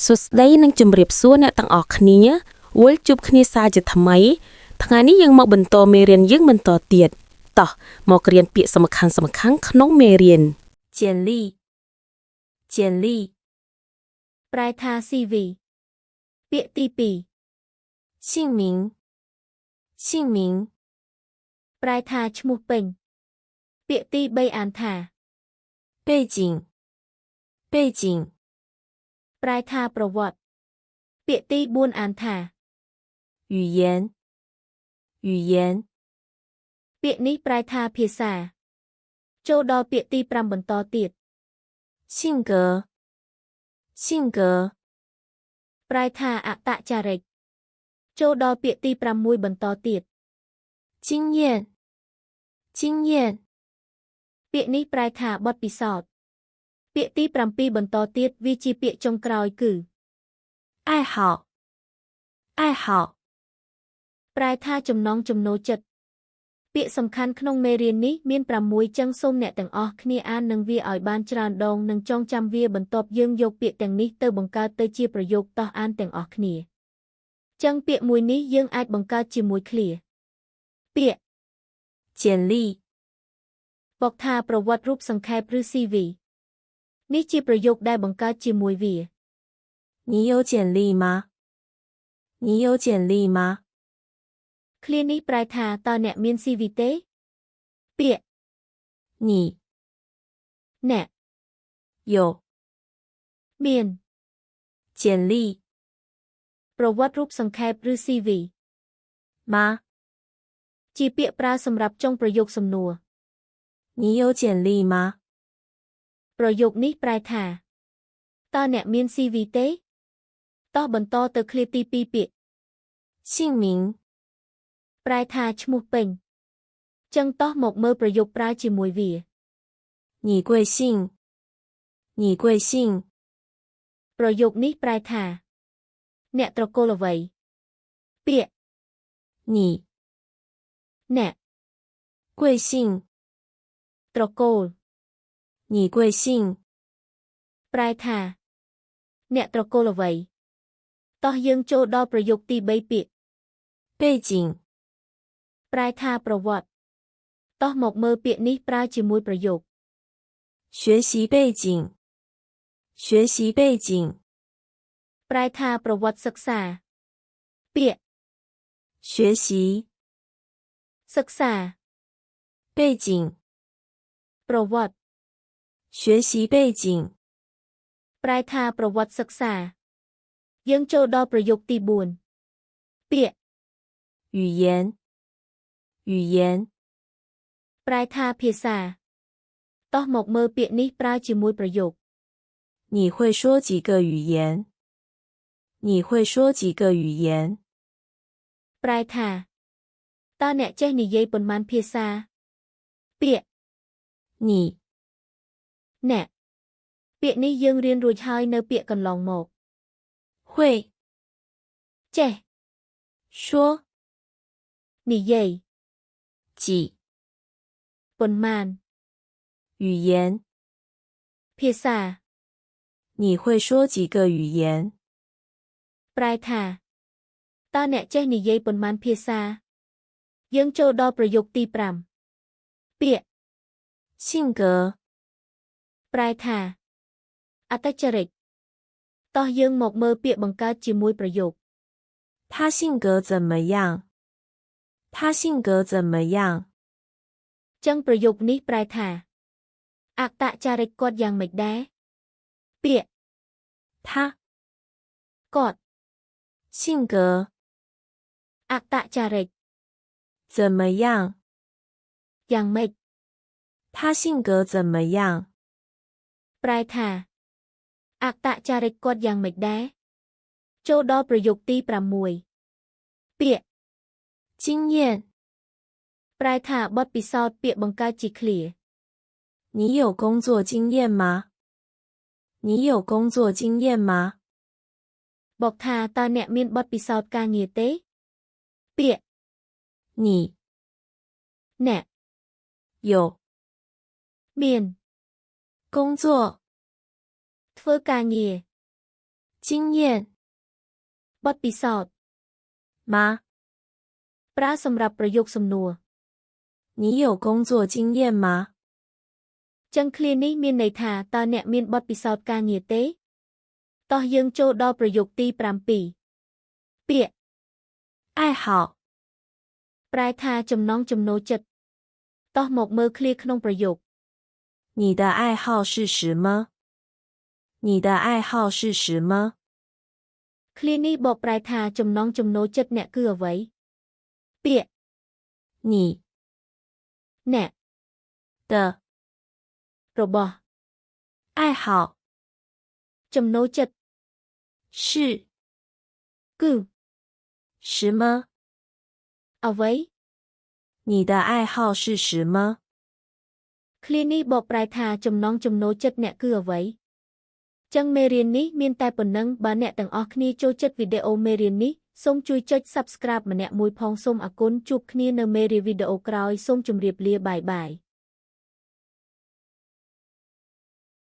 សួស្តីនិងជម្រាបសួរអ្នកទាំងអស់គ្នាវិលជួបគ្នាសាជាថ្មីថ្ងៃនេះយើងមកបន្តមេរៀនយើងបន្តទៀតតោះមករៀនពាក្យសំខាន់ក្នុងមេរៀន简历简历ប្រែថា CV ពាក្យទី2姓名姓名ប្រែថាឈ្មោះពេញពាក្យទី3អានថា背景背景ប្រែថាប្រវត្តិពាក្យទី4អានថា语言语言ពាក្យនេះប្រែថាភាសាចូលដល់ពាក្យទី5បន្តទៀត性格性格ប្រែថាអត្តចរិតចូលដល់ពាក្យទី6បន្តទៀត经验经验ពាក្យនេះប្រែថាបទពិសោធន៍ពាក្យទី7បន្តទៀតវាជាពាក្យចុងក្រោយគឺ爱好爱好ប្រែថាចំណង់ចំណូលចិត្តពាក្យសំខាន់ក្នុងមេរៀននេះមាន6ចឹងសូមអ្នកទាំងអស់គ្នាអាននិងវាឲ្យបានច្រើនដងនិងចងចាំវាបន្ទាប់យើងយកពាក្យទាំងនេះទៅបង្កើតទៅជាប្រយោគតោះអានទាំងអស់គ្នាចឹងពាក្យមួយនេះយើងអាចបង្កើតជាមួយឃ្លាពាក្យ简历បកថាប្រវត្តិរូបសង្ខេបឬ CV នេះជាប្រយោគដែលបង្កើតជាមួយវា你有简历吗你有简历吗ឃ្លានេះប្រែថាតើអ្នកមាន CV ទេពាក្យ你អ្នក有មាន简历ប្រវត្តិរូបសង្ខេបឬ CV 吗ជាពាក្យប្រើសម្រាប់ចុងប្រយោគសំណួរ你有简历吗ប្រយោគនេះប្រែថាតើអ្នកមាន CV ទេតោះបន្តទៅឃ្លាទី2ពាក្យ姓名ប្រែថាឈ្មោះពេញចឹងតោះមកមើលប្រយោគប្រើជាមួយវា你贵姓你贵姓ប្រយោគនេះប្រែថាអ្នកត្រកូលអ្វីពាក្យ你អ្នក贵姓ត្រកូល你贵姓ប្រែថាអ្នកត្រកូលអ្វីតោះយើងចូលដល់ប្រយោគទី3ពាក្យ背景ប្រែថាប្រវត្តិតោះមកមើលពាក្យនេះប្រើជាមួយប្រយោគ学习背景学习背景ប្រែថាប្រវត្តិសិក្សាពាក្យ学习សិក្សា背景ប្រវត្តិ学习背景ប្រែថាប្រវត្តិសិក្សាយើងចូលដល់ប្រយោគទី4ពាក្យ语言语言ប្រែថាភាសាតោះមកមើលពាក្យនេះប្រើជាមួយប្រយោគ你会说几个语言你会说几个语言ប្រែថាតើអ្នកចេះនិយាយប៉ុន្មានភាសាពាក្យ你អ្នកពាក្យនេះយើងរៀនរួចហើយនៅពាក្យកន្លងមក会ចេះ说និយាយ几ប៉ុន្មាន语言ភាសា你会说几个语言ប្រែថាតើអ្នកចេះនិយាយប៉ុន្មានភាសាយើងចូលដល់ប្រយោគទី5ពាក្យ性格ប្រែថាអត្តចរិតតោះយើងមកមើលពាក្យបង្កើតជាមួយប្រយោគ他性格怎么样他性格怎么样ចឹងប្រយោគនេះប្រែថាអត្តចរិតគាត់យ៉ាងម៉េចដែរពាក្យ他គាត់性格អត្តចរិត怎么样យ៉ាងម៉េច他性格怎么样ប្រែថាអត្តចរិតគាត់យ៉ាងម៉េចដែរចូលដល់ប្រយោគទី6ពាក្យ经验ប្រែថាបទពិសោធន៍ពាក្យបង្កើតជាឃ្លា你有工作经验吗你有工作经验吗បកថាតើអ្នកមានបទពិសោធន៍ការងារទេពាក្យ你អ្នក有មាន工作ធ្វើការងារ经验បទពិសោធន៍吗ប្រើសម្រាប់ប្រយោគសំណួរ你有工作经验吗ចឹងឃ្លានេះមានន័យថាតើអ្នកមានបទពិសោធន៍ការងារទេតោះយើងចូលដល់ប្រយោគទី7ពាក្យ爱好ប្រែថាចំណង់ចំណូលចិត្តតោះមកមើលឃ្លាក្នុងប្រយោគ你的爱好是什么你的爱好是什么ឃ្លានេះបកប្រែថាចំណង់ចំណូលចិត្តអ្នកគឺអ្វីពាក្យ你អ្នក的របស់爱好ចំណូលចិត្ត是គឺ什么អ្វី你的爱好是什么ឃ្លានេះបកប្រែថាចំណង់ចំណូលចិត្តអ្នកគឺអ្វីចឹងមេរៀននេះមានតែប៉ុណ្ណឹងបើអ្នកទាំងអស់គ្នាចូលចិត្តវីដេអូមេរៀននេះសូមជួយចុច Subscribe ម្នាក់មួយផងសូមអរគុណជួបគ្នានៅមេរៀនវីដេអូក្រោយសូមជម្រាបលាបាយបាយ